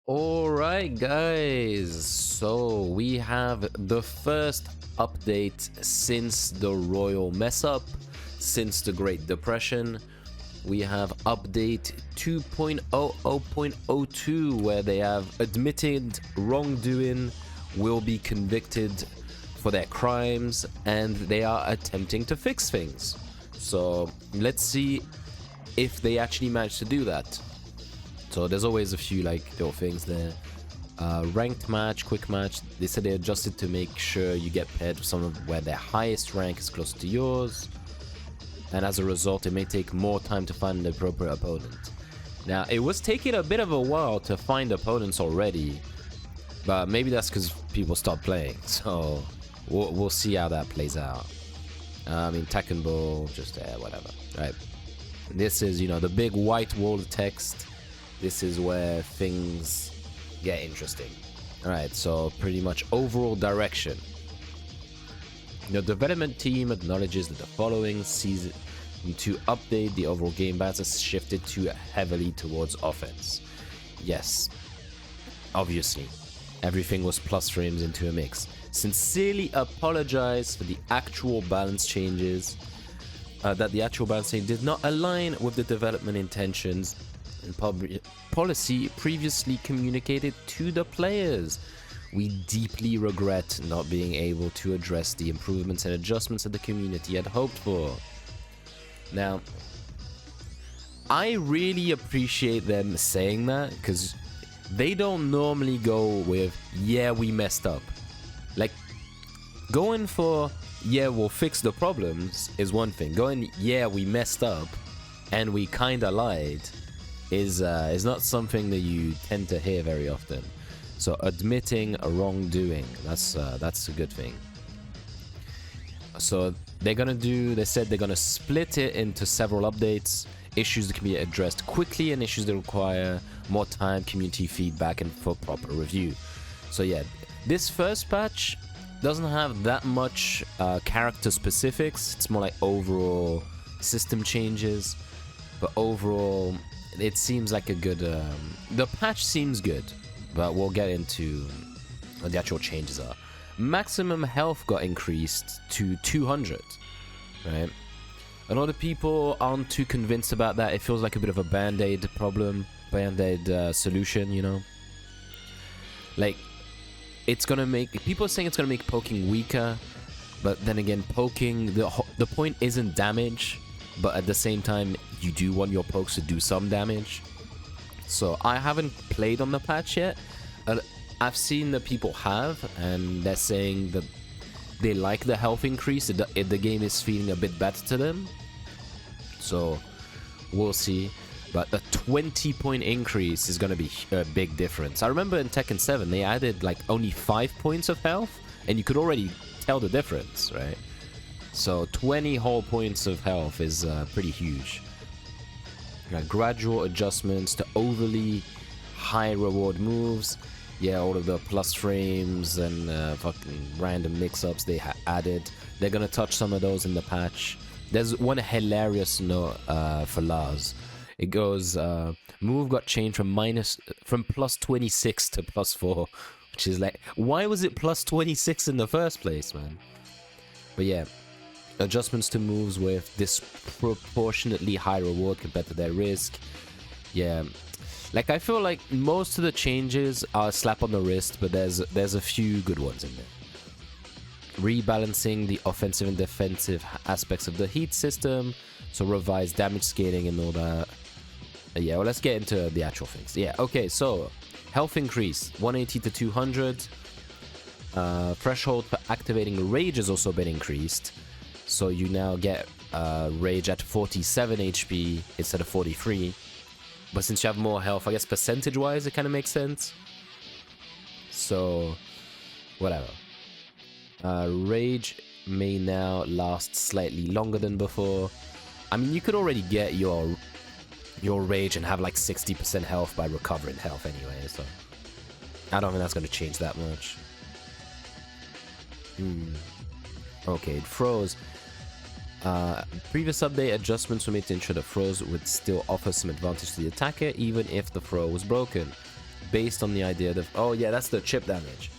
Alright, guys, so we have the first update since the Royal Mess Up, since the Great Depression. We have update 2.00.02, where they have admitted wrongdoing, will be convicted for their crimes, and they are attempting to fix things. So let's see if they actually manage to do that. So there's always a few like little things there. Ranked match, quick match. They said they adjusted to make sure you get paired with someone where their highest rank is close to yours. And as a result, it may take more time to find the appropriate opponent. Now, it was taking a bit of a while to find opponents already. But maybe that's because people stopped playing. So we'll see how that plays out. I mean, Tekken Ball, just whatever. Right. This is, the big white wall of text. This is where things get interesting. Alright, so pretty much overall direction. The development team acknowledges that the following season to update the overall game balance has shifted too heavily towards offense. Yes, obviously, everything was plus frames into a mix. Sincerely apologize for the actual balance changes, that the actual balance change did not align with the development intentions and policy previously communicated to the players. We deeply regret not being able to address the improvements and adjustments that the community had hoped for. Now, I really appreciate them saying that, because they don't normally go with, yeah, we messed up. Like, going for, yeah, we'll fix the problems is one thing. Going, yeah, we messed up and we kinda lied is not something that you tend to hear very often. So admitting a wrongdoing, that's a good thing. So they said they're gonna split it into several updates, issues that can be addressed quickly and issues that require more time, community feedback, and for proper review. So yeah, this first patch doesn't have that much character specifics. It's more like overall system changes, but overall it seems like a good the patch seems good, but we'll get into what the actual changes are. Maximum health got increased to 200, right? A lot of people aren't too convinced about that. It feels like a bit of a band-aid problem, band-aid solution, like it's gonna make people are saying it's gonna make poking weaker, but then again, poking, the point isn't damage, but at the same time you do want your pokes to do some damage. So I haven't played on the patch yet. I've seen that people have, and they're saying that they like the health increase. The game is feeling a bit better to them. So we'll see. But a 20-point increase is going to be a big difference. I remember in Tekken 7, they added like only 5 points of health, and you could already tell the difference, right? So 20 whole points of health is pretty huge. Gradual adjustments to overly high reward moves. Yeah, all of the plus frames and fucking random mix-ups they added. They're gonna touch some of those in the patch. There's one hilarious note for Lars. It goes, move got changed from plus 26 to plus 4, which is like, why was it plus 26 in the first place, man? But yeah, adjustments to moves with disproportionately high reward compared to their risk. Yeah, like I feel like most of the changes are a slap on the wrist, but there's a few good ones in there. Rebalancing the offensive and defensive aspects of the heat system, so revised damage scaling and all that. Yeah, well, let's get into the actual things. Yeah, okay, so health increase 180 to 200. Threshold for activating rage has also been increased, so you now get rage at 47 HP instead of 43. But since you have more health, I guess percentage-wise, it kind of makes sense. So, whatever. Rage may now last slightly longer than before. I mean, you could already get your rage and have like 60% health by recovering health anyway, so I don't think that's going to change that much. Okay, it froze. Previous update adjustments were made to ensure the throws would still offer some advantage to the attacker even if the throw was broken. based on the idea that, oh yeah, that's the chip damage.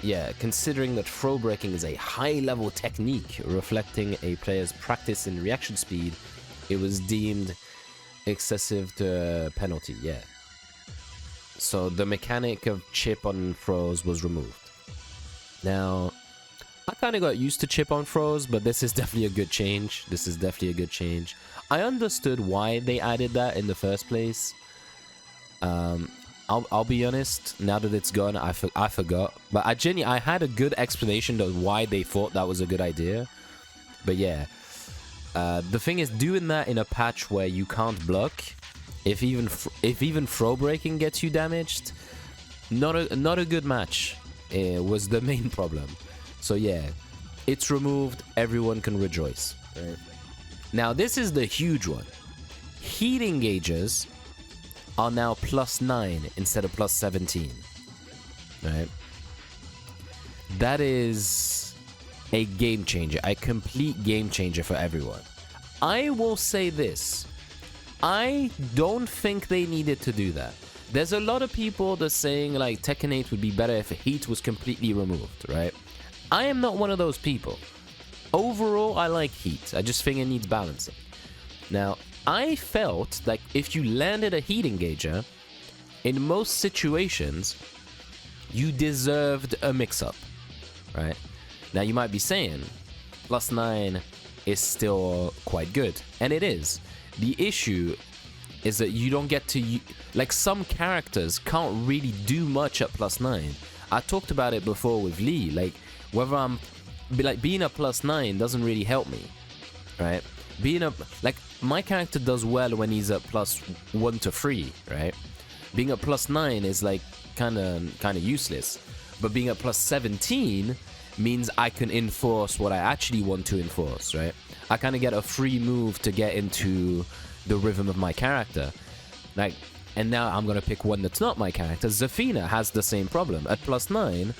Yeah, considering that throw breaking is a high-level technique reflecting a player's practice in reaction speed, it was deemed excessive to penalty, yeah. So the mechanic of chip on throws was removed. Now, I kind of got used to chip on throws, but this is definitely a good change. This is definitely a good change. I understood why they added that in the first place. I'll be honest, now that it's gone, I forgot. But I had a good explanation of why they thought that was a good idea. But yeah, the thing is, doing that in a patch where you can't block, if even throw breaking gets you damaged, not a good match. Was the main problem. So yeah, it's removed. Everyone can rejoice. Right? Now this is the huge one. Heat engages are now +9 instead of +17. Right? That is a game changer, a complete game changer for everyone. I will say this. I don't think they needed to do that. There's a lot of people that saying like Tekken 8 would be better if heat was completely removed, right? I am not one of those people. Overall, I like heat. I just think it needs balancing. Now, I felt like if you landed a heat engager, in most situations, you deserved a mix-up, right? Now, you might be saying, +9 is still quite good, and it is. The issue is that you don't get to... Like, some characters can't really do much at +9. I talked about it before with Lee, like, whether I'm... Like, being a +9 doesn't really help me, right? Being a... Like, my character does well when he's at +1 to 3, right? Being at +9 is, like, kind of useless. But being at +17 means I can enforce what I actually want to enforce, right? I kind of get a free move to get into the rhythm of my character. Like, and now I'm going to pick one that's not my character. Zafina has the same problem. At +9,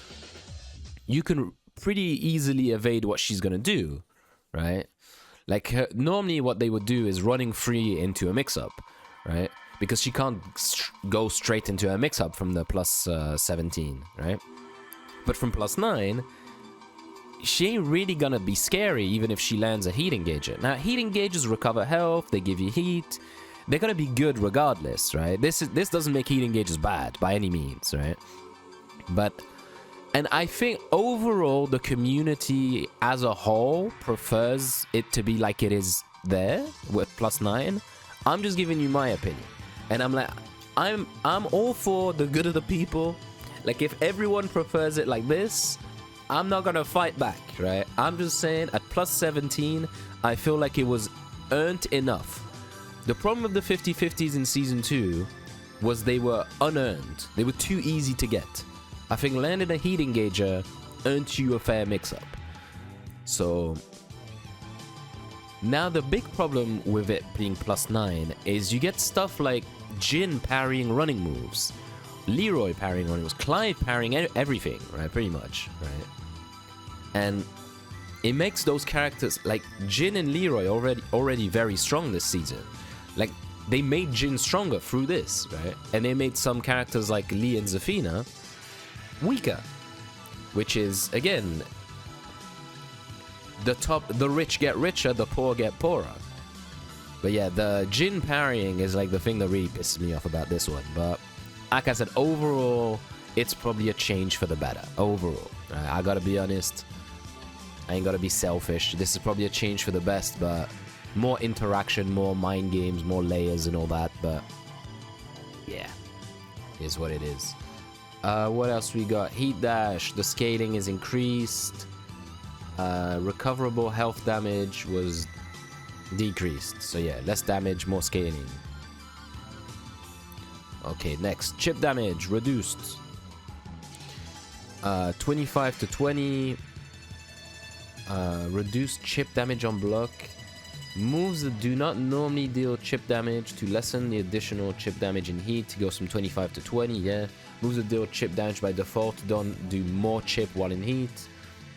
you can pretty easily evade what she's going to do, right? Like, normally what they would do is running free into a mix-up, right? Because she can't go straight into a mix-up from the +17, right? But from +9, she ain't really gonna be scary even if she lands a heat engager. Now, heat engagers recover health, they give you heat. They're gonna be good regardless, right? This doesn't make heat engagers bad by any means, right? But... And I think overall, the community as a whole prefers it to be like it is there with +9. I'm just giving you my opinion. And I'm like, I'm all for the good of the people. Like, if everyone prefers it like this, I'm not going to fight back, right? I'm just saying at +17, I feel like it was earned enough. The problem with the 50/50s in Season 2 was they were unearned. They were too easy to get. I think landing a heat engager earned you a fair mix-up. So now the big problem with it being +9 is you get stuff like Jin parrying running moves, Leroy parrying running moves, Clive parrying everything, right? Pretty much, right? And it makes those characters like Jin and Leroy already very strong this season. Like, they made Jin stronger through this, right? And they made some characters like Lee and Zafina weaker, which is, again, the rich get richer, the poor get poorer. But yeah, the Jin parrying is like the thing that really pisses me off about this one. But like I said, overall, it's probably a change for the better. Overall, right? I gotta be honest, I ain't gotta be selfish. This is probably a change for the best, but more interaction, more mind games, more layers and all that. But yeah, is what it is. What else we got? Heat dash. The scaling is increased. Recoverable health damage was decreased. So yeah, less damage, more scaling. Okay, next. Chip damage reduced. 25 to 20. Reduced chip damage on block. Moves that do not normally deal chip damage to lessen the additional chip damage in heat goes from 25 to 20, yeah. Moves that deal chip damage by default don't do more chip while in heat.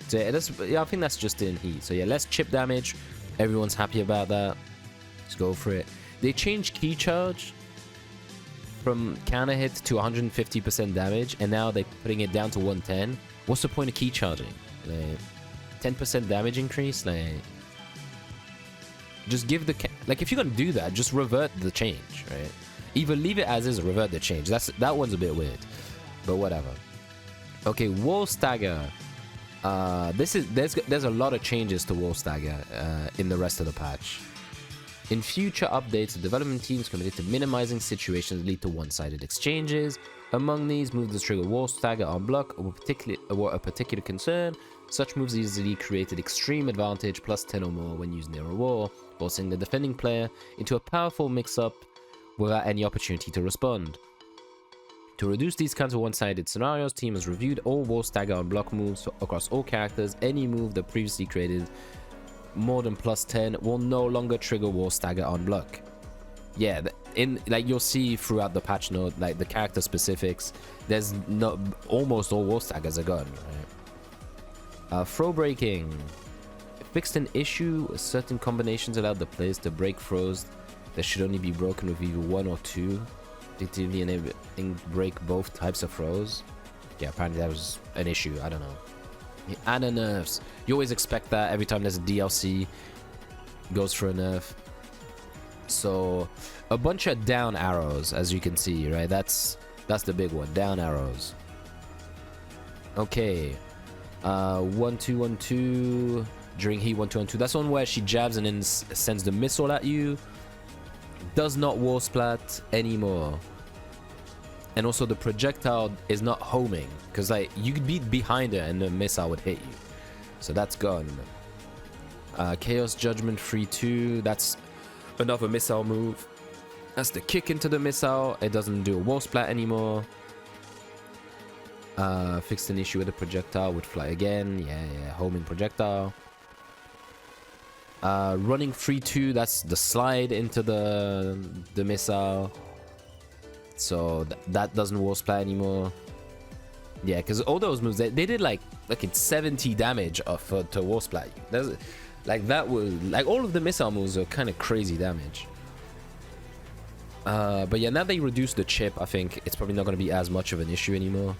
So yeah, I think that's just in heat. So yeah, less chip damage. Everyone's happy about that. Let's go for it. They changed key charge. from counter hit to 150% damage, and now they're putting it down to 110. What's the point of key charging? Like, 10% damage increase? Like, just give the... Like, if you're gonna do that, just revert the change, right? Either leave it as is or revert the change. That one's a bit weird, but whatever. Okay, Wall Stagger. There's a lot of changes to Wall Stagger in the rest of the patch. In future updates, the development team is committed to minimizing situations that lead to one-sided exchanges. Among these, moves that trigger Wall Stagger on block were a particular concern. Such moves easily created extreme advantage plus 10 or more when used near a wall, forcing the defending player into a powerful mix-up without any opportunity to respond. To reduce these kinds of one-sided scenarios, team has reviewed all Wall Stagger on block moves across all characters. Any move that previously created more than plus 10 will no longer trigger Wall Stagger on block. Yeah, like you'll see throughout the patch note, like the character specifics, there's not almost all Wall Staggers are gone. Right? Throw breaking. Fixed an issue. Certain combinations allowed the players to break throws that should only be broken with either one or two. Effectively enabling break both types of throws. Yeah, apparently that was an issue. I don't know. And nerfs. You always expect that every time there's a DLC goes for a nerf. So a bunch of down arrows, as you can see, right? That's the big one. Down arrows. Okay. 1-2-1-2 during heat 1-2-1-2. That's one where she jabs and then sends the missile at you. Does not wall splat anymore. And also the projectile is not homing, because like you could be behind her and the missile would hit you. So that's gone. Chaos Judgment 3-2. That's another missile move. That's the kick into the missile. It doesn't do a wall splat anymore. Fixed an issue with the projectile. Would fly again. Yeah. Homing projectile. Running 3-2. That's the slide into the missile. So that doesn't wall splat anymore. Yeah, because all those moves they did like it's 70 damage to wall splat. Like that was like all of the missile moves are kind of crazy damage. But yeah, now they reduced the chip. I think it's probably not going to be as much of an issue anymore.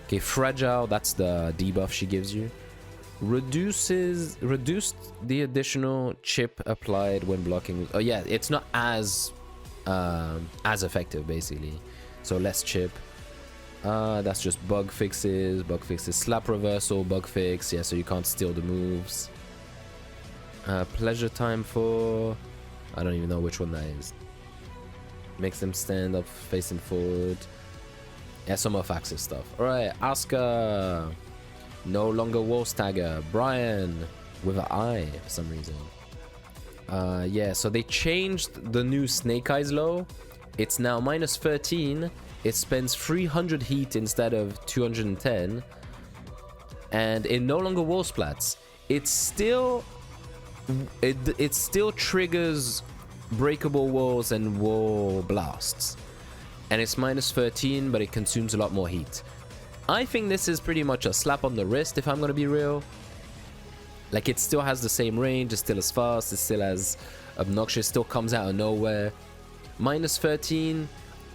Okay, fragile. That's the debuff she gives you. Reduced the additional chip applied when blocking. Oh yeah, it's not as effective basically, so less chip. That's just bug fixes. Slap reversal, bug fix. Yeah, so you can't steal the moves. Pleasure time for, I don't even know which one that is. Makes them stand up facing forward. Yeah, some off-axis stuff. All right, Asuka, no longer wall stagger. Brian with an eye for some reason. Yeah, so they changed the new Snake Eyes low. It's now minus 13. It spends 300 heat instead of 210. And it no longer wall splats. It still triggers breakable walls and wall blasts. And it's minus 13, but it consumes a lot more heat. I think this is pretty much a slap on the wrist, if I'm gonna be real. Like, it still has the same range, it's still as fast, it's still as obnoxious, still comes out of nowhere. Minus 13,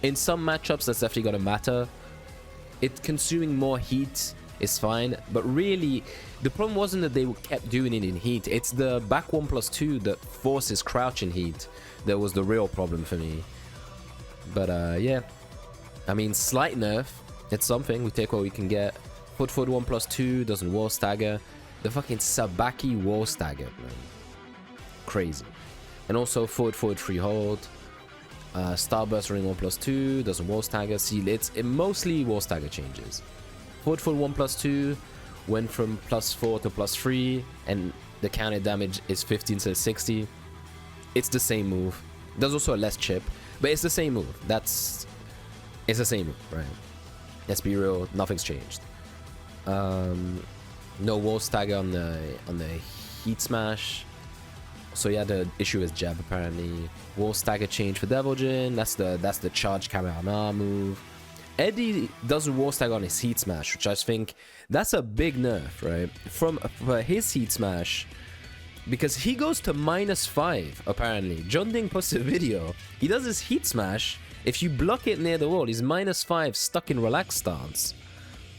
in some matchups that's definitely gonna matter. It consuming more heat is fine, but really, the problem wasn't that they kept doing it in heat, it's the back 1+2 that forces crouch in heat that was the real problem for me. But yeah, I mean, slight nerf, it's something, we take what we can get. Foot 1+2 doesn't wall stagger. The fucking Sabaki wall stagger, man. Crazy. And also forward free hold. Starburst ring 1+2 doesn't wall stagger. See, it mostly wall stagger changes. Forward 1+2 went from +4 to +3, and the counter damage is 15 to 60. It's the same move. There's also a less chip, but it's the same move. It's the same move, right? Let's be real, nothing's changed. No wall stagger on the heat smash. So yeah, the issue is jab apparently. Wall stagger change for Devil Jin. That's the charge Kamehameha move. Eddie does a wall stagger on his heat smash, which I think that's a big nerf, right? For his heat smash, because he goes to -5 apparently. John Ding posted a video. He does his heat smash If you block it near the wall, he's -5 stuck in relaxed stance.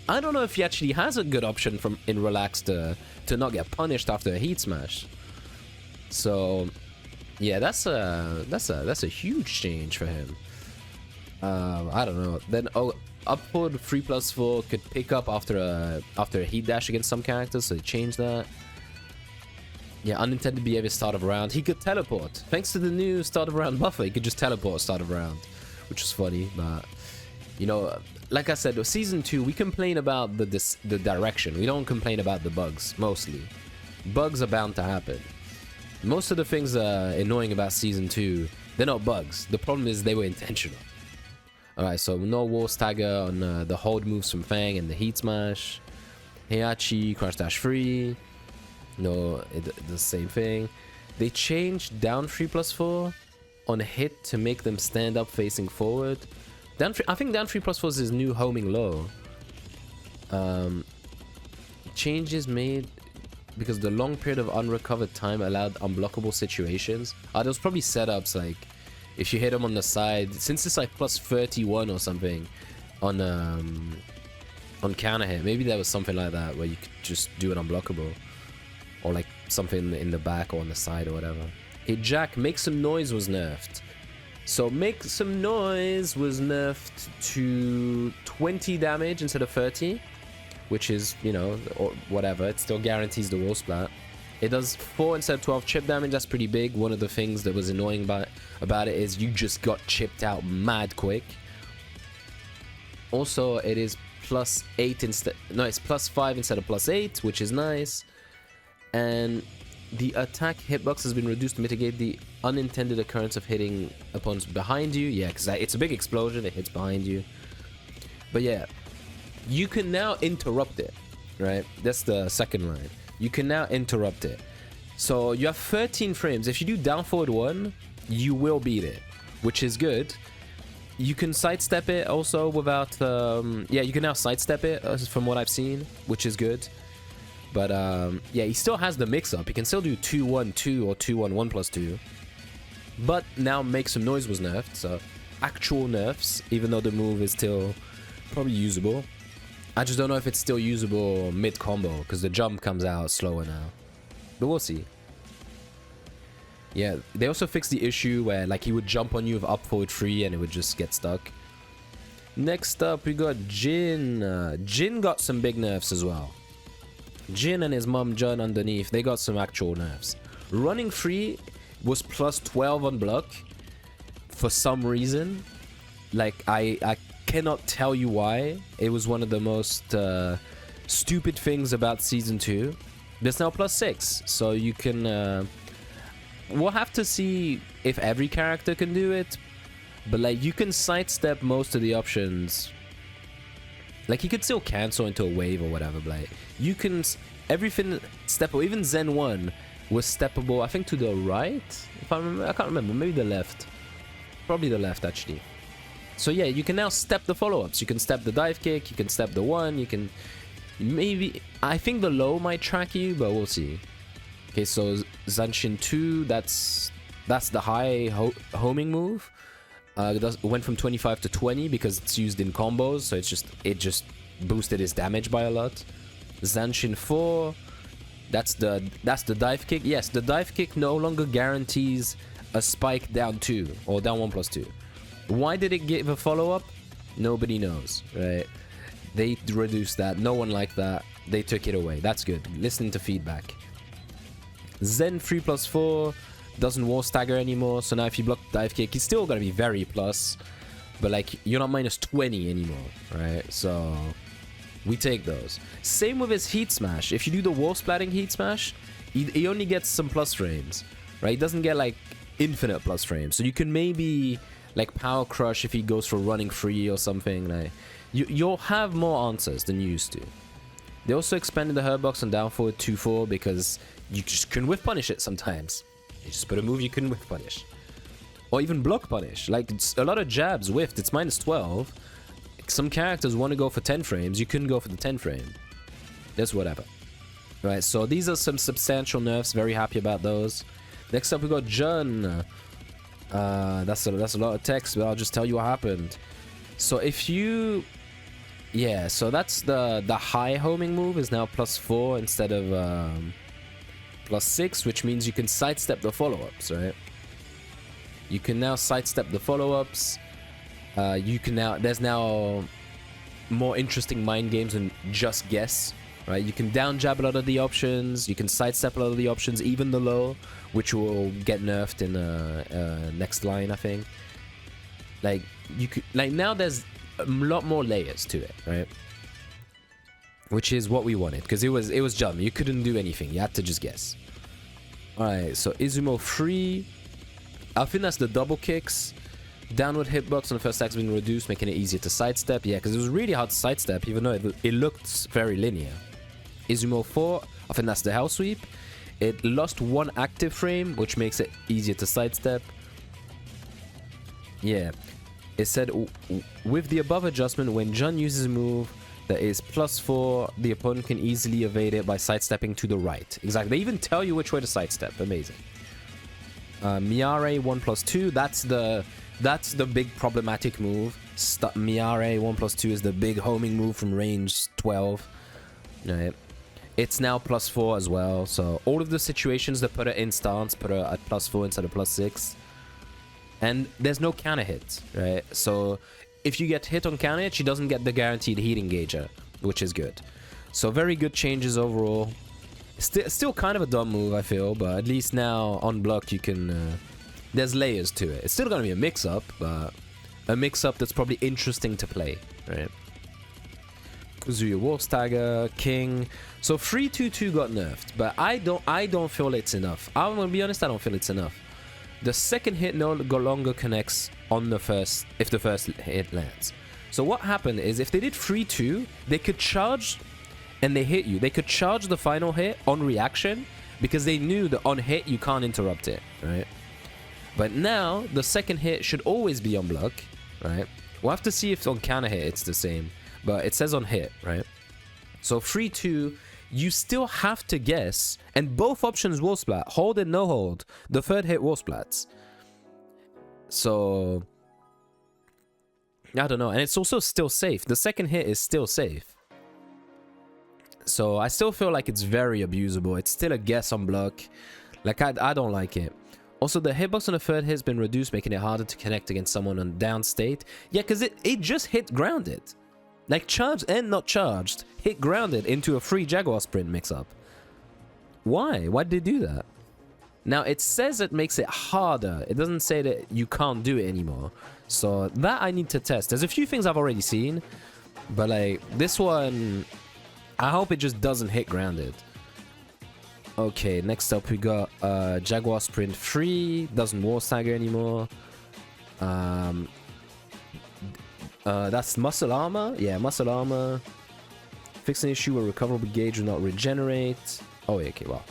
I don't know if he actually has a good option from in relaxed to not get punished after a heat smash. So yeah, that's a huge change for him. I don't know. Then upward 3+4 could pick up after a heat dash against some characters, so they changed that. Yeah, unintended behavior start of round. He could teleport. Thanks to the new start of round buffer, he could just teleport start of round, which was funny. But you know, like I said, season 2, we complain about the direction. We don't complain about the bugs mostly. Bugs are bound to happen. Most of the things annoying about season 2, they're not bugs. The problem is they were intentional. Alright, so no wall stagger on the hold moves from Fang and the heat smash. Heihachi, crouch dash free. No, the same thing. They changed down 3+4 on a hit to make them stand up facing forward. I think down 3+4 is his new homing low. Changes made because the long period of unrecovered time allowed unblockable situations. There was probably setups like if you hit him on the side, since it's like +31 or something on counter hit. Maybe there was something like that where you could just do an unblockable, or like something in the back or on the side or whatever. Hey Jack, make some noise was nerfed. So make some noise was nerfed to 20 damage instead of 30, which is, you know, or whatever. It still guarantees the wall splat. It does 4 instead of 12 chip damage. That's pretty big. One of the things that was annoying about it is you just got chipped out mad quick. Also, it is +8 instead. No, it's +5 instead of +8, which is nice. And the attack hitbox has been reduced to mitigate the unintended occurrence of hitting opponents behind you. Yeah, because it's a big explosion. It hits behind you. But yeah, you can now interrupt it, right? That's the second line. You can now interrupt it. So you have 13 frames. If you do down forward 1, you will beat it, which is good. You can sidestep it also without... yeah, you can now sidestep it from what I've seen, which is good. But yeah, he still has the mix-up. He can still do 2-1-2 or 2-1-1+2. But now Make Some Noise was nerfed, so actual nerfs, even though the move is still probably usable. I just don't know if it's still usable mid-combo, because the jump comes out slower now. But we'll see. Yeah, they also fixed the issue where like he would jump on you with up forward 3 and it would just get stuck. Next up, we got Jin. Jin got some big nerfs as well. Jin and his mum Jun underneath, they got some actual nerfs. Running free was +12 on block for some reason. Like, I cannot tell you why. It was one of the most stupid things about Season 2. There's now +6, so you can... we'll have to see if every character can do it. But, like, you can sidestep most of the options. Like, you could still cancel into a wave or whatever, but like, you can... Everything steppable. Even Zen 1 was steppable, I think, to the right? If I remember. I can't remember. Maybe the left. Probably the left, actually. So, yeah, you can now step the follow-ups. You can step the dive kick. You can step the 1. You can... Maybe... I think the low might track you, but we'll see. Okay, so Zanshin 2, that's the high homing move. It went from 25 to 20 because it's used in combos, so it just boosted his damage by a lot. Zanshin 4, that's the dive kick. Yes, the dive kick no longer guarantees a spike down 2 or down 1+2. Why did it give a follow-up? Nobody knows, right? They reduced that. No one liked that. They took it away. That's good. Listen to feedback. Zen 3+4 doesn't wall stagger anymore, so now if you block the dive kick, it's still gonna be very plus, but like you're not -20 anymore, right? So we take those. Same with his heat smash. If you do the wall splatting heat smash, he only gets some plus frames, right? He doesn't get like infinite plus frames, so you can maybe like power crush if he goes for running free or something. Like you'll have more answers than you used to. They also expanded the hurt box on down forward 2-4 because you just couldn't whiff punish it sometimes. You just put a move you couldn't whiff punish. Or even block punish. Like, a lot of jabs whiffed. It's -12. Some characters want to go for 10 frames. You couldn't go for the 10 frame. That's whatever. Right, so these are some substantial nerfs. Very happy about those. Next up, we got Jun. That's a lot of text, but I'll just tell you what happened. So if you... Yeah, so that's the high homing move is now +4 instead of +6, which means you can sidestep the follow-ups, right? You can now sidestep the follow-ups. There's now more interesting mind games than just guess, right? You can down jab a lot of the options. You can sidestep a lot of the options, even the low, which will get nerfed in next line, I think. Like now there's a lot more layers to it, right? Which is what we wanted, because it was dumb. You couldn't do anything. You had to just guess. All right, so Izumo free. I think that's the double kicks. Downward hitbox on the first attack being reduced, making it easier to sidestep. Yeah, because it was really hard to sidestep, even though it looked very linear. Izumo 4, I think that's the hell sweep. It lost 1 active frame, which makes it easier to sidestep. Yeah. It said, with the above adjustment, when Jun uses a move that is +4, the opponent can easily evade it by sidestepping to the right. Exactly. They even tell you which way to sidestep. Amazing. Miare 1+2, that's the big problematic move. Miare 1+2 is the big homing move from range 12. Right. It's now +4 as well. So all of the situations that put it in stance put her at +4 instead of +6. And there's no counter hit, right? So if you get hit on counter hit, she doesn't get the guaranteed heat engager, which is good. So very good changes overall. Still kind of a dumb move, I feel, but at least now on block you can... there's layers to it. It's still going to be a mix-up, but a mix-up that's probably interesting to play, right? Kuzuya Wolfstagger, King. So 3-2-2 got nerfed, but I don't feel it's enough. I'm going to be honest, I don't feel it's enough. The second hit no longer connects on the first, if the first hit lands. So what happened is if they did 3-2, they could charge and they hit you. They could charge the final hit on reaction because they knew that on hit you can't interrupt it, right? But now the second hit should always be on block, right? We'll have to see if on counter hit it's the same, but it says on hit, right? So 3-2, you still have to guess, and both options will splat. Hold and no hold. The third hit will splats. So I don't know, and it's also still safe. The second hit is still safe. So I still feel like it's very abusable. It's still a guess on block. Like I don't like it. Also, the hitbox on the third hit has been reduced, making it harder to connect against someone on down state. Yeah, because it just hit grounded. Like charged and not charged, hit grounded into a free Jaguar sprint mix-up. Why? Why did they do that? Now, it says it makes it harder. It doesn't say that you can't do it anymore. So that I need to test. There's a few things I've already seen, but like this one, I hope it just doesn't hit grounded. Okay, next up we got Jaguar Sprint free, doesn't wall stagger anymore. That's muscle armor. Yeah, muscle armor. Fix an issue where recoverable gauge will not regenerate. Oh, yeah, okay, well,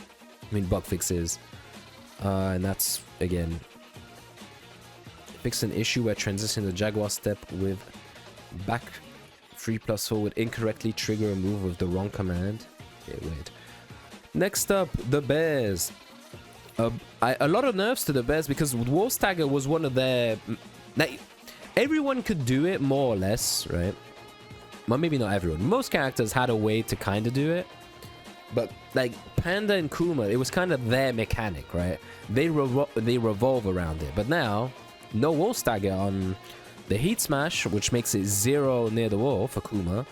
I mean bug fixes. And that's again. Fix an issue where transitioning the Jaguar step with back 3+4 would incorrectly trigger a move with the wrong command. Okay, wait. Next up, the Bears. A lot of nerfs to the Bears because Wall Stagger was one of their... Like, everyone could do it more or less, right? Well, maybe not everyone. Most characters had a way to kind of do it. But, like, Panda and Kuma, it was kind of their mechanic, right? They revolve around it. But now, no Wall Stagger on the Heat Smash, which makes it 0 near the wall for Kuma.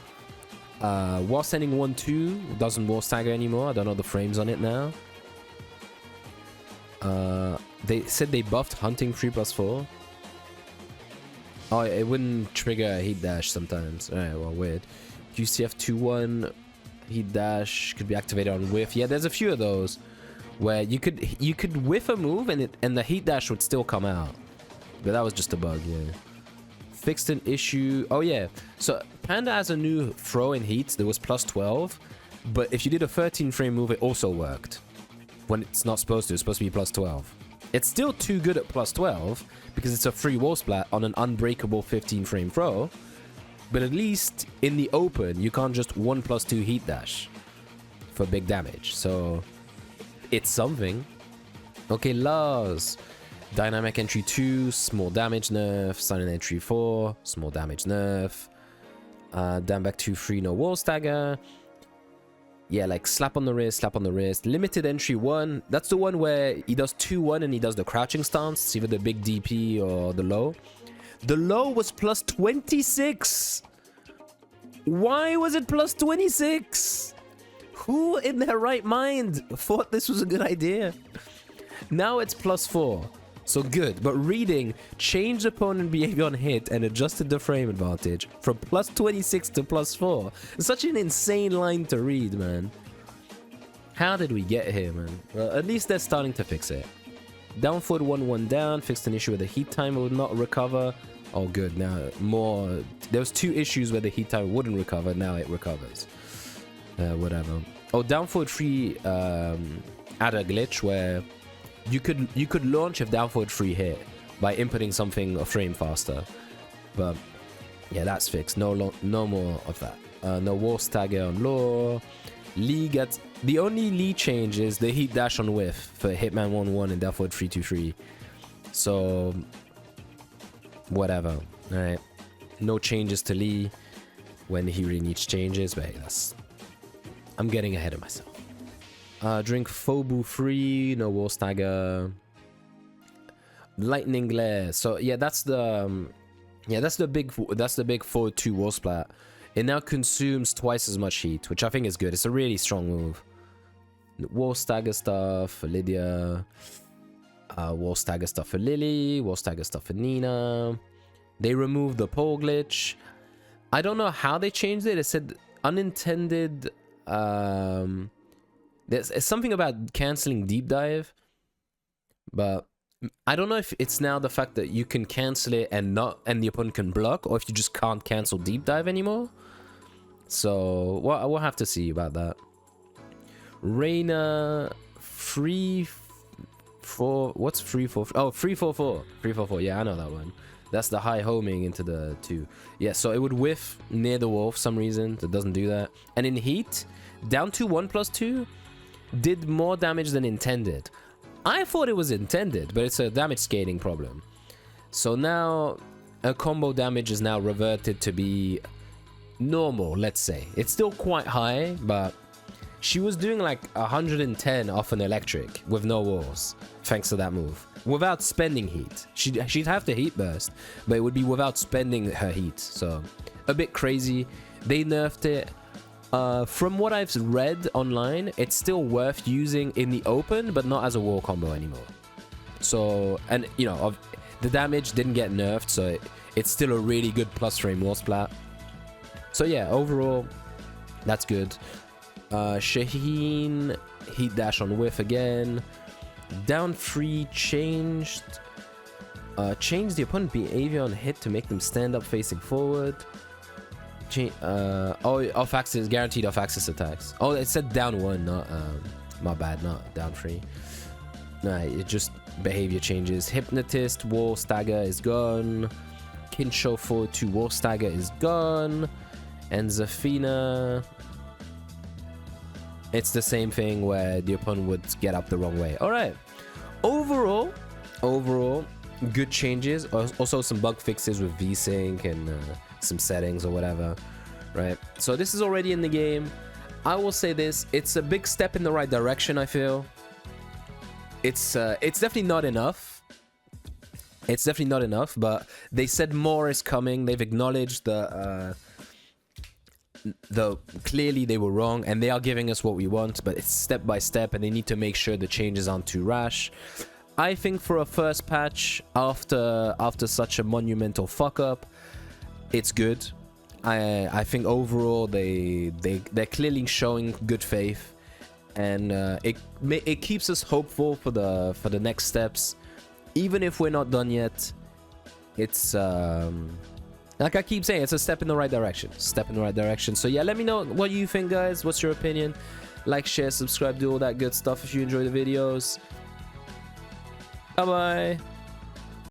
Wall Standing 1-2 doesn't Wall Stagger anymore. I don't know the frames on it now. They said they buffed Hunting 3+4. Oh, it wouldn't trigger a Heat Dash sometimes. Alright, well, weird. QCF 2-1 Heat Dash could be activated on whiff. Yeah, there's a few of those where you could whiff a move and the Heat Dash would still come out. But that was just a bug, yeah. Fixed an issue. Oh, yeah. So Panda has a new throw in Heat that was +12. But if you did a 13 frame move, it also worked. When it's not supposed to. It's supposed to be +12. It's still too good at +12 because it's a free wall splat on an unbreakable 15 frame throw. But at least in the open, you can't just 1+2 Heat Dash for big damage. So it's something. Okay, Lars. Dynamic entry 2, small damage nerf. Silent entry 4, small damage nerf. Down back 2, 3, no wall stagger. Yeah, like slap on the wrist, slap on the wrist. Limited entry 1. That's the one where he does 2-1 and he does the crouching stance. It's either the big DP or the low. The low was plus 26. Why was it plus 26? Who in their right mind thought this was a good idea? Now it's plus 4. So good. But reading, changed opponent behavior on hit and adjusted the frame advantage from plus 26 to plus 4. It's such an insane line to read, man. How did we get here, man? Well, at least they're starting to fix it. Down forward 1-1 down. Fixed an issue where the heat timer would not recover. Oh, good. Now, more... There was 2 issues where the heat timer wouldn't recover. Now it recovers. Whatever. Oh, down forward 3 add a glitch where you could launch if down forward 3 hit by inputting something a frame faster. But yeah, that's fixed. No more of that. No wall stagger on lore. Lee gets... The only Lee change is the heat dash on whiff for Hitman 1-1 and down forward 3-2-3. So... whatever. Alright. No changes to Lee when he really needs changes, but hey, that's... I'm getting ahead of myself. Drink Phobu free, no wall stagger. Lightning glare. So yeah, that's the big 4-2 wall splat. It now consumes twice as much heat, which I think is good. It's a really strong move. Wall stagger stuff for Lydia. Wall stagger stuff for Lily. Wall stagger stuff for Nina. They removed the pole glitch. I don't know how they changed it. It said unintended. There's something about canceling deep dive, but I don't know if it's now the fact that you can cancel it and the opponent can block, or if you just can't cancel deep dive anymore. So we'll have to see about that. Reina 3-4. What's 3-4? Oh, 3-4-4. 3-4-4. Yeah, I know that one. That's the high homing into the 2. Yeah, so it would whiff near the wall for some reason. It doesn't do that. And in heat, down to 1+2 did more damage than intended. I thought it was intended, but it's a damage scaling problem. So now a combo damage is now reverted to be normal, let's say. It's still quite high, but she was doing like 110 off an electric with no walls, thanks to that move. Without spending heat. She'd have the heat burst, but it would be without spending her heat. So a bit crazy. They nerfed it. From what I've read online, it's still worth using in the open, but not as a wall combo anymore. So, and you know, the damage didn't get nerfed, so it's still a really good plus frame wall splat. So yeah, overall, that's good. Shaheen, heat dash on whiff again. Down 3 changed. Changed the opponent behavior on hit to make them stand up facing forward. Off axis, guaranteed off axis attacks. Oh, it said down 1, not my bad, not down 3. Nah, it just behavior changes. Hypnotist, wall stagger is gone. Kinsho 4-2 wall stagger is gone. And Zafina, it's the same thing where the opponent would get up the wrong way. All right. Overall, good changes. Also some bug fixes with VSync and some settings or whatever, right? So this is already in the game. I will say this: it's a big step in the right direction. I feel it's definitely not enough. It's definitely not enough, but they said more is coming. They've acknowledged the clearly they were wrong, and they are giving us what we want, but it's step by step, and they need to make sure the changes aren't too rash. I think for a first patch after such a monumental fuck up, it's good. I think overall they're clearly showing good faith, and it keeps us hopeful for the next steps, even if we're not done yet. It's like I keep saying, it's a step in the right direction. Step in the right direction. So yeah, let me know what you think, guys. What's your opinion? Like, share, subscribe, do all that good stuff if you enjoy the videos. Bye bye.